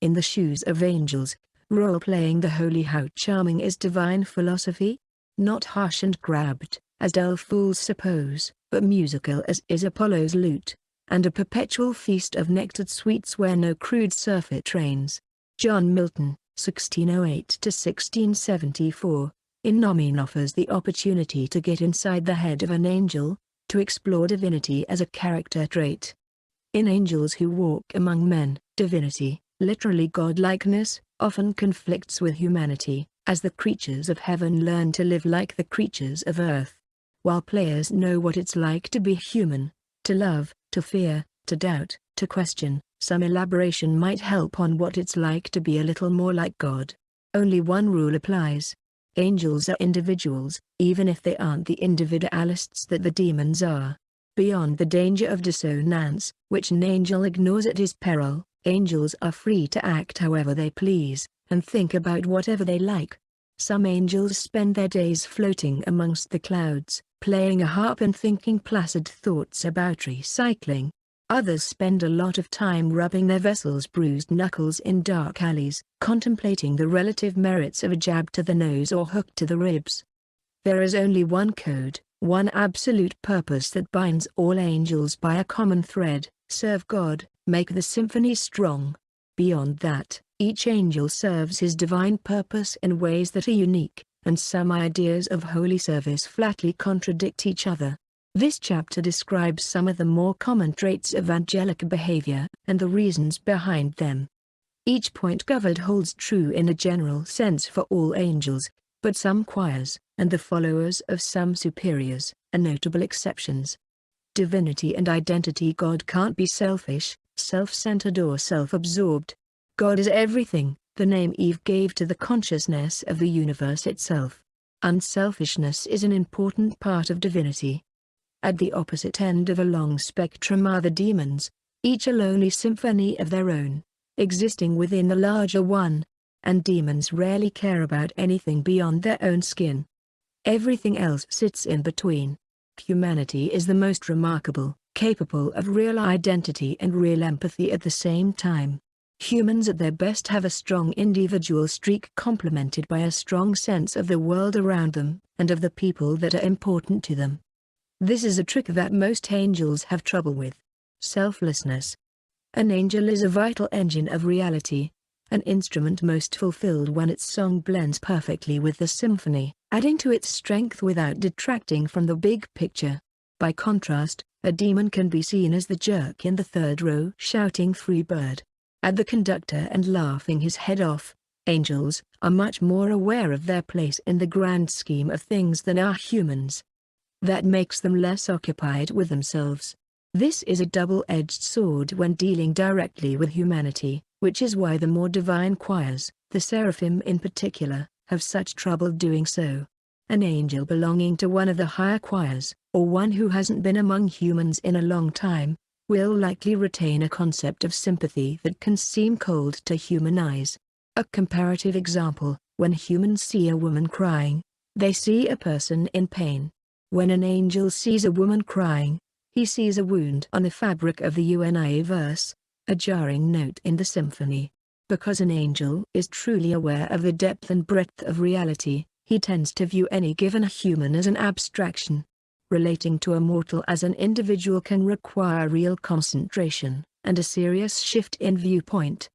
in the shoes of angels, role-playing the holy. How charming is divine philosophy? Not harsh and crabbed, as dull fools suppose, but musical as is Apollo's lute, and a perpetual feast of nectared sweets where no crude surfeit reigns. John Milton, 1608–1674, in Nomine offers the opportunity to get inside the head of an angel, to explore divinity as a character trait. In Angels Who Walk Among Men, divinity, literally godlikeness, often conflicts with humanity, as the creatures of heaven learn to live like the creatures of earth. While players know what it's like to be human, to love, to fear, to doubt, to question, some elaboration might help on what it's like to be a little more like God. Only one rule applies. Angels are individuals, even if they aren't the individualists that the demons are. Beyond the danger of dissonance, which an angel ignores at his peril, angels are free to act however they please, and think about whatever they like. Some angels spend their days floating amongst the clouds, playing a harp and thinking placid thoughts about recycling. Others spend a lot of time rubbing their vessel's bruised knuckles in dark alleys, contemplating the relative merits of a jab to the nose or hook to the ribs. There is only one code, one absolute purpose that binds all angels by a common thread: serve God, make the symphony strong. Beyond that, each angel serves his divine purpose in ways that are unique, and some ideas of holy service flatly contradict each other. This chapter describes some of the more common traits of angelic behavior, and the reasons behind them. Each point covered holds true in a general sense for all angels, but some choirs, and the followers of some superiors, are notable exceptions. Divinity and identity. God can't be selfish, self-centered or self-absorbed. God is everything, the name Eve gave to the consciousness of the universe itself. Unselfishness is an important part of divinity. At the opposite end of a long spectrum are the demons, each a lonely symphony of their own, existing within the larger one, and demons rarely care about anything beyond their own skin. Everything else sits in between. Humanity is the most remarkable, capable of real identity and real empathy at the same time. Humans at their best have a strong individual streak complemented by a strong sense of the world around them, and of the people that are important to them. This is a trick that most angels have trouble with: selflessness. An angel is a vital engine of reality, an instrument most fulfilled when its song blends perfectly with the symphony, adding to its strength without detracting from the big picture. By contrast, a demon can be seen as the jerk in the third row shouting "Free bird" at the conductor and laughing his head off. Angels are much more aware of their place in the grand scheme of things than are humans. That makes them less occupied with themselves. This is a double-edged sword when dealing directly with humanity, which is why the more divine choirs, the seraphim in particular, have such trouble doing so. An angel belonging to one of the higher choirs, or one who hasn't been among humans in a long time, will likely retain a concept of sympathy that can seem cold to human eyes. A comparative example: when humans see a woman crying, they see a person in pain. When an angel sees a woman crying, he sees a wound on the fabric of the universe, a jarring note in the symphony. Because an angel is truly aware of the depth and breadth of reality, he tends to view any given human as an abstraction. Relating to a mortal as an individual can require real concentration, and a serious shift in viewpoint.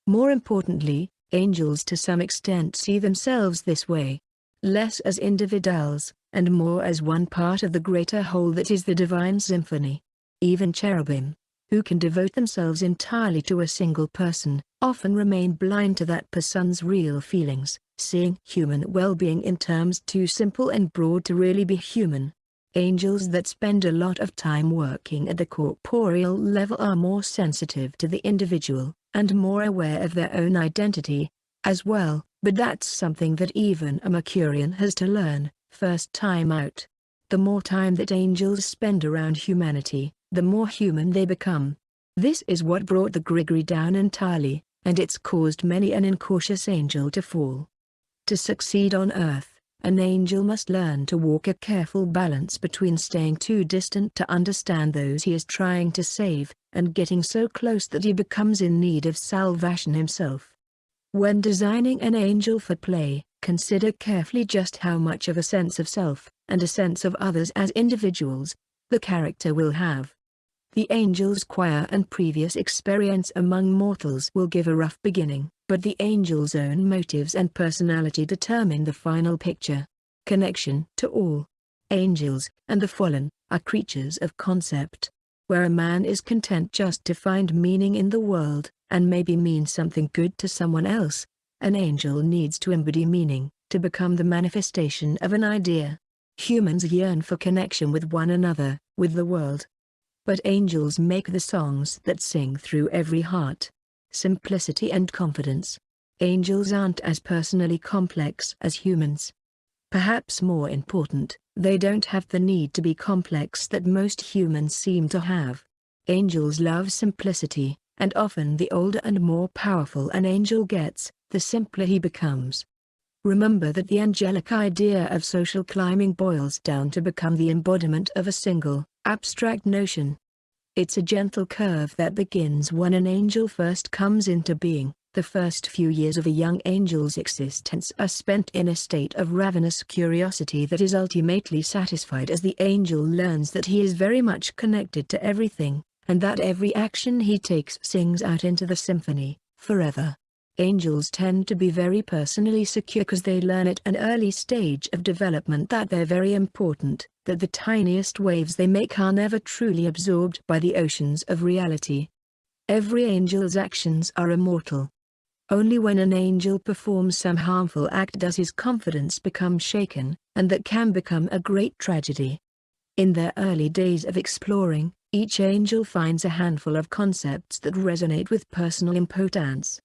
More importantly, angels to some extent see themselves this way. Less as individuals, and more as one part of the greater whole that is the divine symphony. Even cherubim, who can devote themselves entirely to a single person, often remain blind to that person's real feelings, seeing human well-being in terms too simple and broad to really be human. Angels that spend a lot of time working at the corporeal level are more sensitive to the individual, and more aware of their own identity, as well, but that's something that even a Mercurian has to learn, first time out. The more time that angels spend around humanity, the more human they become. This is what brought the Grigri down entirely, and it's caused many an incautious angel to fall. To succeed on Earth, An angel must learn to walk a careful balance between staying too distant to understand those he is trying to save, and getting so close that he becomes in need of salvation himself. When designing an angel for play, consider carefully just how much of a sense of self, and a sense of others as individuals, the character will have. The angel's choir and previous experience among mortals will give a rough beginning, but the angel's own motives and personality determine the final picture. Connection to all. Angels, and the fallen, are creatures of concept. Where a man is content just to find meaning in the world, and maybe mean something good to someone else, an angel needs to embody meaning, to become the manifestation of an idea. Humans yearn for connection with one another, with the world. But angels make the songs that sing through every heart. Simplicity and confidence. Angels aren't as personally complex as humans. Perhaps more important, they don't have the need to be complex that most humans seem to have. Angels love simplicity, and often the older and more powerful an angel gets, the simpler he becomes. Remember that the angelic idea of social climbing boils down to become the embodiment of a single, abstract notion. It's a gentle curve that begins when an angel first comes into being. The first few years of a young angel's existence are spent in a state of ravenous curiosity that is ultimately satisfied as the angel learns that he is very much connected to everything, and that every action he takes sings out into the symphony, forever. Angels tend to be very personally secure because they learn at an early stage of development that they're very important, that the tiniest waves they make are never truly absorbed by the oceans of reality. Every angel's actions are immortal. Only when an angel performs some harmful act does his confidence become shaken, and that can become a great tragedy. In their early days of exploring, each angel finds a handful of concepts that resonate with personal importance.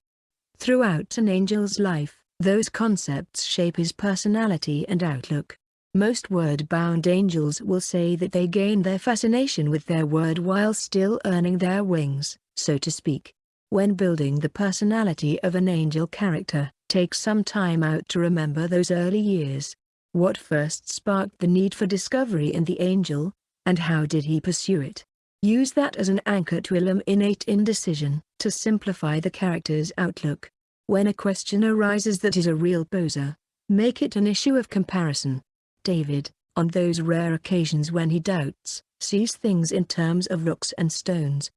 Throughout an angel's life, those concepts shape his personality and outlook. Most word-bound angels will say that they gain their fascination with their word while still earning their wings, so to speak. When building the personality of an angel character, take some time out to remember those early years. What first sparked the need for discovery in the angel, and how did he pursue it? Use that as an anchor to eliminate indecision, to simplify the character's outlook. When a question arises that is a real poser, make it an issue of comparison. David, on those rare occasions when he doubts, sees things in terms of rocks and stones.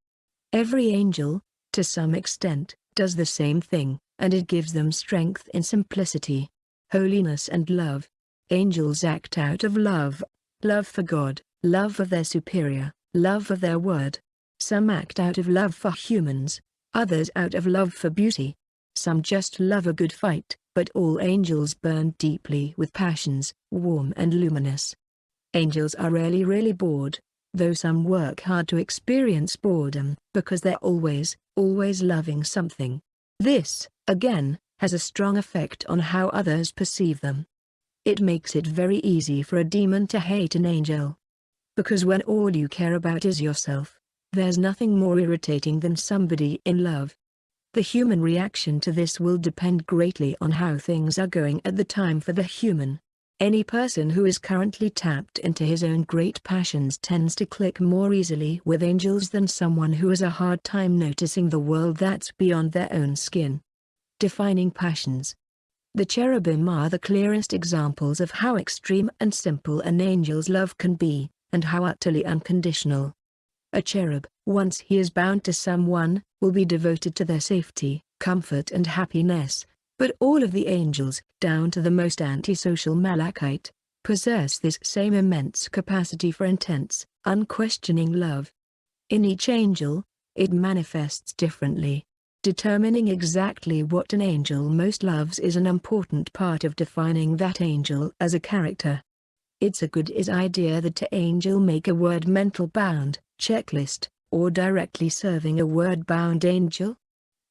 Every angel, to some extent, does the same thing, and it gives them strength in simplicity. Holiness and love. Angels act out of love, love for God, love of their superior, love of their word. Some act out of love for humans, others out of love for beauty. Some just love a good fight, but all angels burn deeply with passions, warm and luminous. Angels are really bored, though some work hard to experience boredom, because they're always loving something. This, again, has a strong effect on how others perceive them. It makes it very easy for a demon to hate an angel. Because when all you care about is yourself, there's nothing more irritating than somebody in love. The human reaction to this will depend greatly on how things are going at the time for the human. Any person who is currently tapped into his own great passions tends to click more easily with angels than someone who has a hard time noticing the world that's beyond their own skin. Defining passions. The cherubim are the clearest examples of how extreme and simple an angel's love can be, and how utterly unconditional. A cherub, once he is bound to someone, will be devoted to their safety, comfort and happiness, but all of the angels, down to the most antisocial malachite, possess this same immense capacity for intense, unquestioning love. In each angel, it manifests differently. Determining exactly what an angel most loves is an important part of defining that angel as a character. It's a good idea that an angel make a word mental bound checklist, or directly serving a word-bound angel?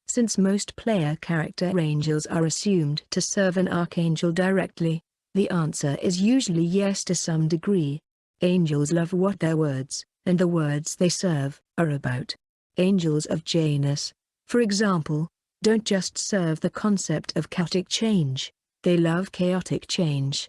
Since most player character angels are assumed to serve an archangel directly, the answer is usually yes to some degree. Angels love what their words, and the words they serve, are about. Angels of Janus, for example, don't just serve the concept of chaotic change, they love chaotic change.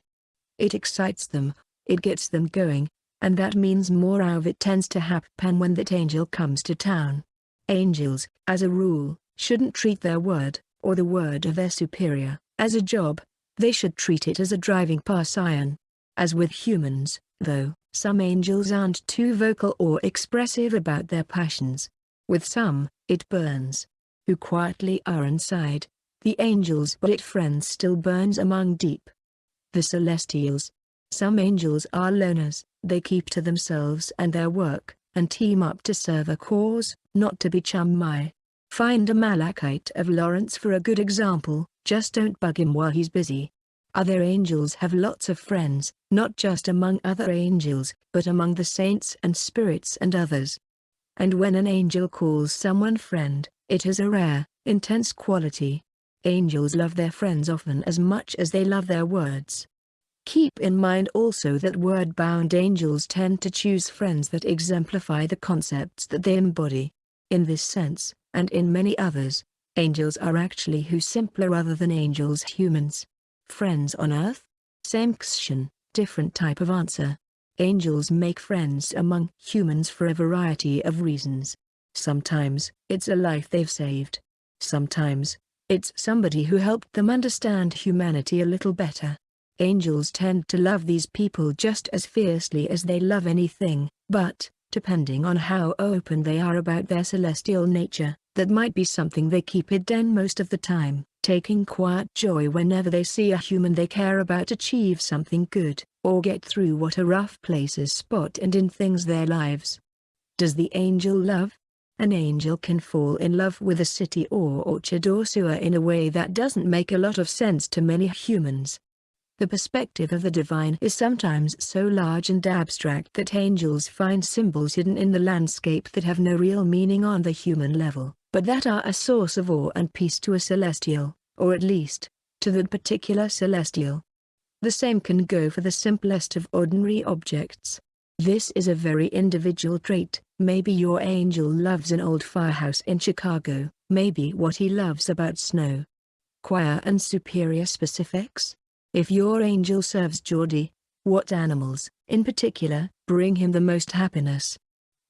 It excites them, it gets them going, and that means more of it tends to happen when that angel comes to town. Angels, as a rule, shouldn't treat their word, or the word of their superior, as a job. They should treat it as a driving passion. As with humans, though, some angels aren't too vocal or expressive about their passions. With some, it burns. Who quietly are inside, the angels' but friends still burns among deep. The celestials. Some angels are loners, they keep to themselves and their work, and team up to serve a cause, not to be chummy. Find a Malachite of Lawrence for a good example, just don't bug him while he's busy. Other angels have lots of friends, not just among other angels, but among the saints and spirits and others. And when an angel calls someone friend, it has a rare, intense quality. Angels love their friends often as much as they love their words. Keep in mind also that word-bound angels tend to choose friends that exemplify the concepts that they embody. In this sense, and in many others, angels are actually simpler other than angels humans. Friends on earth? Same question, different type of answer. Angels make friends among humans for a variety of reasons. Sometimes, it's a life they've saved. Sometimes, it's somebody who helped them understand humanity a little better. Angels tend to love these people just as fiercely as they love anything, but, depending on how open they are about their celestial nature, that might be something they keep hidden most of the time, taking quiet joy whenever they see a human they care about achieve something good, or get through what a rough places spot and in things their lives. Does the angel love? An angel can fall in love with a city or orchard or sewer in a way that doesn't make a lot of sense to many humans. The perspective of the divine is sometimes so large and abstract that angels find symbols hidden in the landscape that have no real meaning on the human level, but that are a source of awe and peace to a celestial, or at least, to that particular celestial. The same can go for the simplest of ordinary objects. This is a very individual trait. Maybe your angel loves an old firehouse in Chicago, maybe what he loves about snow. Choir and superior specifics? If your angel serves Geordie, what animals, in particular, bring him the most happiness?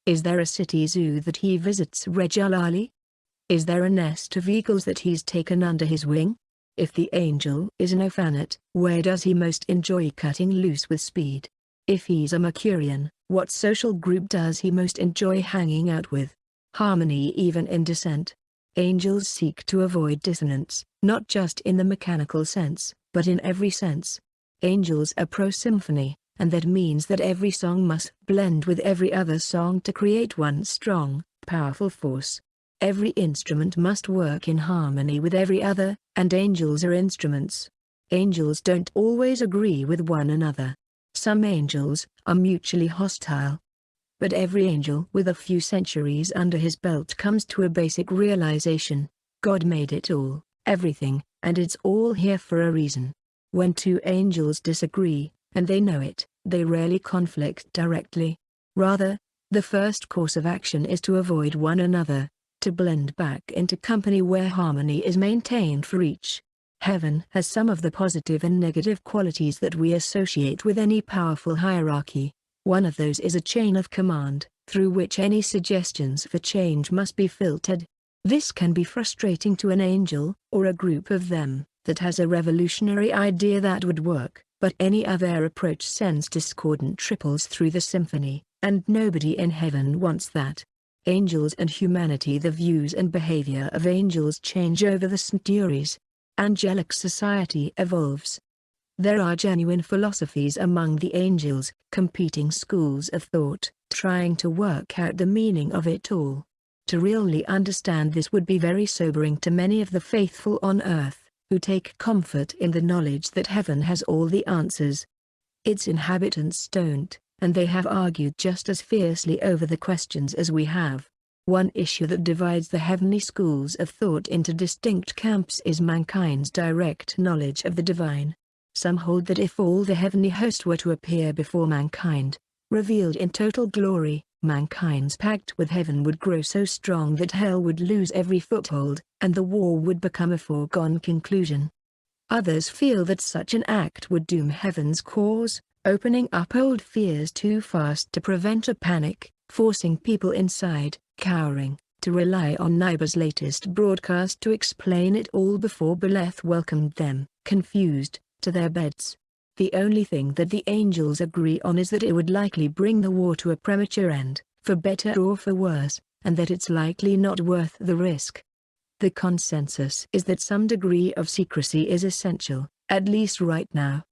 Is there a city zoo that he visits regularly? Is there a nest of eagles that he's taken under his wing? If the angel is an orphanet, where does he most enjoy cutting loose with speed? If he's a Mercurian, what social group does he most enjoy hanging out with? Harmony even in dissent. Angels seek to avoid dissonance, not just in the mechanical sense, but in every sense. Angels are pro-symphony, and that means that every song must blend with every other song to create one strong, powerful force. Every instrument must work in harmony with every other, and angels are instruments. Angels don't always agree with one another. Some angels are mutually hostile. But every angel with a few centuries under his belt comes to a basic realization: God made it all, everything, and it's all here for a reason. When two angels disagree, and they know it, they rarely conflict directly. Rather, the first course of action is to avoid one another, to blend back into company where harmony is maintained for each. Heaven has some of the positive and negative qualities that we associate with any powerful hierarchy. One of those is a chain of command, through which any suggestions for change must be filtered. This can be frustrating to an angel, or a group of them, that has a revolutionary idea that would work, but any other approach sends discordant ripples through the symphony, and nobody in heaven wants that. Angels and humanity. The views and behavior of angels change over the centuries. Angelic society evolves. There are genuine philosophies among the angels, competing schools of thought, trying to work out the meaning of it all. To really understand this would be very sobering to many of the faithful on earth, who take comfort in the knowledge that heaven has all the answers. Its inhabitants don't, and they have argued just as fiercely over the questions as we have. One issue that divides the heavenly schools of thought into distinct camps is mankind's direct knowledge of the divine. Some hold that if all the heavenly host were to appear before mankind, revealed in total glory, mankind's pact with heaven would grow so strong that hell would lose every foothold, and the war would become a foregone conclusion. Others feel that such an act would doom heaven's cause, opening up old fears too fast to prevent a panic, forcing people inside, cowering, to rely on Nibiru's latest broadcast to explain it all before Beleth welcomed them, confused, to their beds. The only thing that the angels agree on is that it would likely bring the war to a premature end, for better or for worse, and that it's likely not worth the risk. The consensus is that some degree of secrecy is essential, at least right now.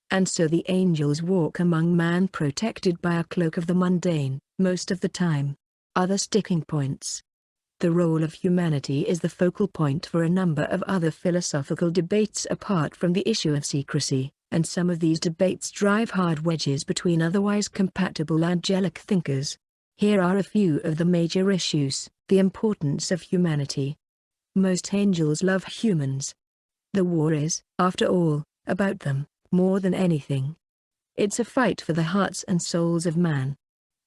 And so the angels walk among man protected by a cloak of the mundane, most of the time. Other sticking points. The role of humanity is the focal point for a number of other philosophical debates apart from the issue of secrecy, and some of these debates drive hard wedges between otherwise compatible angelic thinkers. Here are a few of the major issues. The importance of humanity. Most angels love humans. The war is, after all, about them, more than anything. It's a fight for the hearts and souls of man.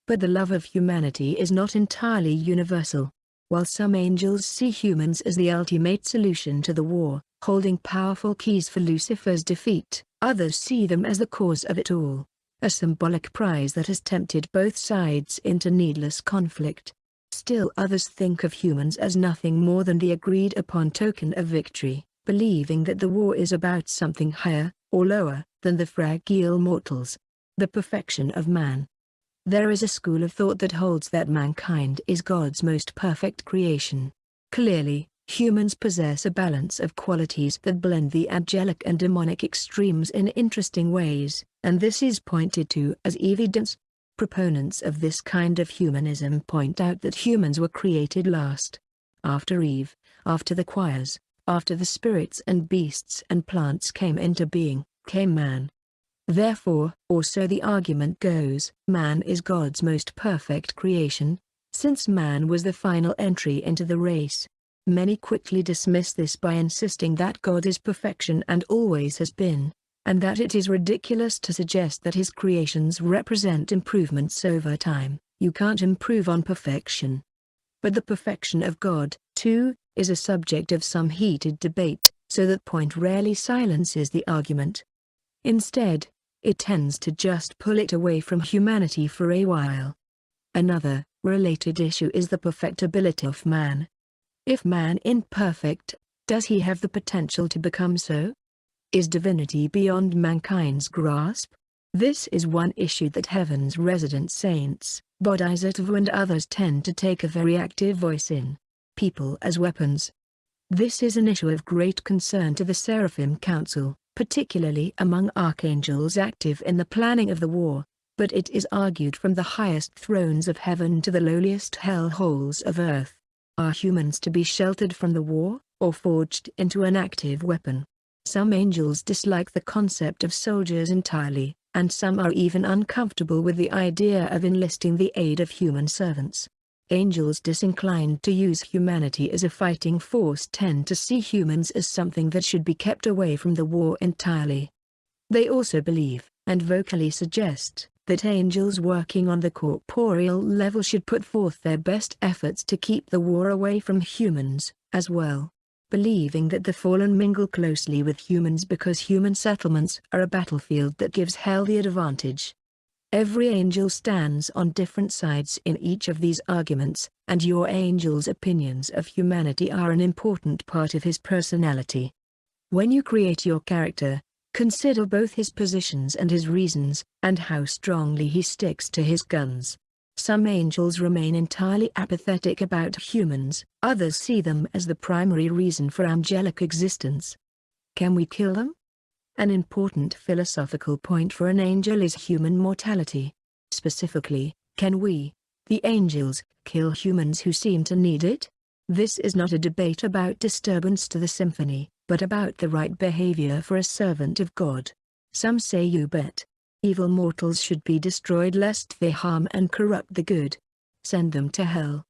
But the love of humanity is not entirely universal. While some angels see humans as the ultimate solution to the war, holding powerful keys for Lucifer's defeat, others see them as the cause of it all, a symbolic prize that has tempted both sides into needless conflict. Still others think of humans as nothing more than the agreed-upon token of victory, believing that the war is about something higher, or lower, than the fragile mortals. The perfection of man. There is a school of thought that holds that mankind is God's most perfect creation. Clearly, humans possess a balance of qualities that blend the angelic and demonic extremes in interesting ways, and this is pointed to as evidence. Proponents of this kind of humanism point out that humans were created last. After Eve, after the choirs, after the spirits and beasts and plants came into being, came man. Therefore, or so the argument goes, man is God's most perfect creation, since man was the final entry into the race. Many quickly dismiss this by insisting that God is perfection and always has been, and that it is ridiculous to suggest that his creations represent improvements over time. You can't improve on perfection. But the perfection of God, too, is a subject of some heated debate, so that point rarely silences the argument. Instead, it tends to just pull it away from humanity for a while. Another, related issue is the perfectibility of man. If man imperfect, does he have the potential to become so? Is divinity beyond mankind's grasp? This is one issue that heaven's resident saints, Bodhisattva and others tend to take a very active voice in. People as weapons. This is an issue of great concern to the Seraphim Council, particularly among archangels active in the planning of the war, but it is argued from the highest thrones of heaven to the lowliest hell holes of earth. Are humans to be sheltered from the war, or forged into an active weapon? Some angels dislike the concept of soldiers entirely, and some are even uncomfortable with the idea of enlisting the aid of human servants. Angels disinclined to use humanity as a fighting force tend to see humans as something that should be kept away from the war entirely. They also believe, and vocally suggest, that angels working on the corporeal level should put forth their best efforts to keep the war away from humans, as well. Believing that the fallen mingle closely with humans because human settlements are a battlefield that gives hell the advantage. Every angel stands on different sides in each of these arguments, and your angel's opinions of humanity are an important part of his personality. When you create your character, consider both his positions and his reasons, and how strongly he sticks to his guns. Some angels remain entirely apathetic about humans, others see them as the primary reason for angelic existence. Can we kill them? An important philosophical point for an angel is human mortality. Specifically, can we, the angels, kill humans who seem to need it? This is not a debate about disturbance to the symphony, but about the right behavior for a servant of God. Some say you bet. Evil mortals should be destroyed lest they harm and corrupt the good. Send them to hell.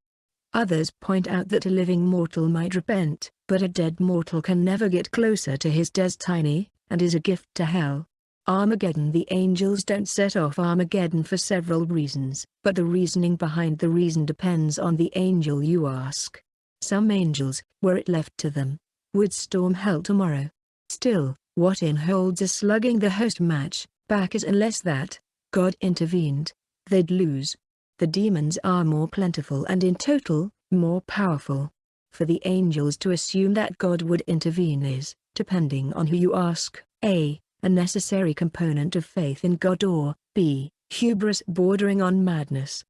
Others point out that a living mortal might repent, but a dead mortal can never get closer to his destiny, and is a gift to hell. Armageddon. The angels don't set off Armageddon for several reasons, but the reasoning behind the reason depends on the angel you ask. Some angels, were it left to them, would storm hell tomorrow. Still, What in holds a slugging the host match back is unless that God intervened, they'd lose. The demons are more plentiful and in total, more powerful. For the angels to assume that God would intervene is, depending on who you ask, a necessary component of faith in God or b. hubris bordering on madness.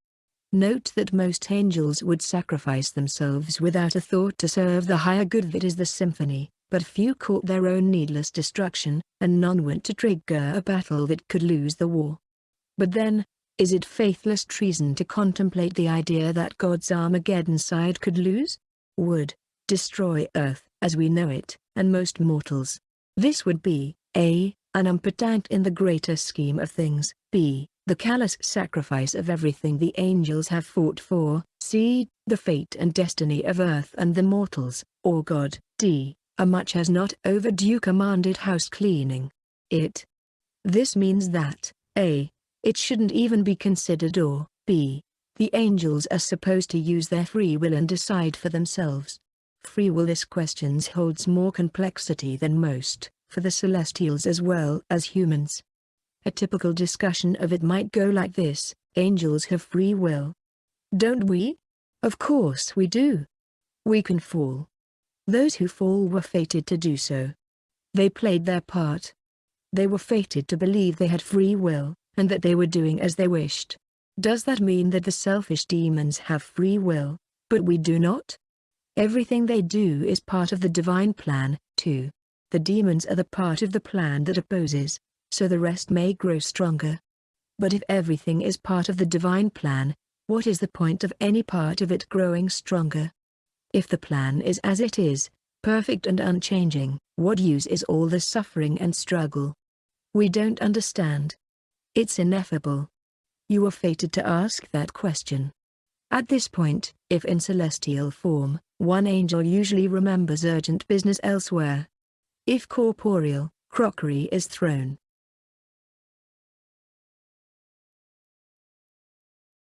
Note that most angels would sacrifice themselves without a thought to serve the higher good that is the symphony, but few caught their own needless destruction, and none went to trigger a battle that could lose the war. But then, is it faithless treason to contemplate the idea that God's Armageddon side could lose? Would destroy Earth as we know it, and most mortals. This would be a unimportant in the greater scheme of things, b the callous sacrifice of everything the angels have fought for, c the fate and destiny of Earth and the mortals, or God, d a much as not overdue commanded house cleaning. This means that, a it shouldn't even be considered, or b the angels are supposed to use their free will and decide for themselves. Free will. This question holds more complexity than most, for the celestials as well as humans. A typical discussion of it might go like this: angels have free will. Don't we? Of course we do. We can fall. Those who fall were fated to do so. They played their part. They were fated to believe they had free will, and that they were doing as they wished. Does that mean that the selfish demons have free will, but we do not? Everything they do is part of the divine plan, too. The demons are the part of the plan that opposes, so the rest may grow stronger. But if everything is part of the divine plan, what is the point of any part of it growing stronger? If the plan is as it is, perfect and unchanging, what use is all the suffering and struggle? We don't understand. It's ineffable. You are fated to ask that question. At this point, if in celestial form, one angel usually remembers urgent business elsewhere. If corporeal, crockery is thrown,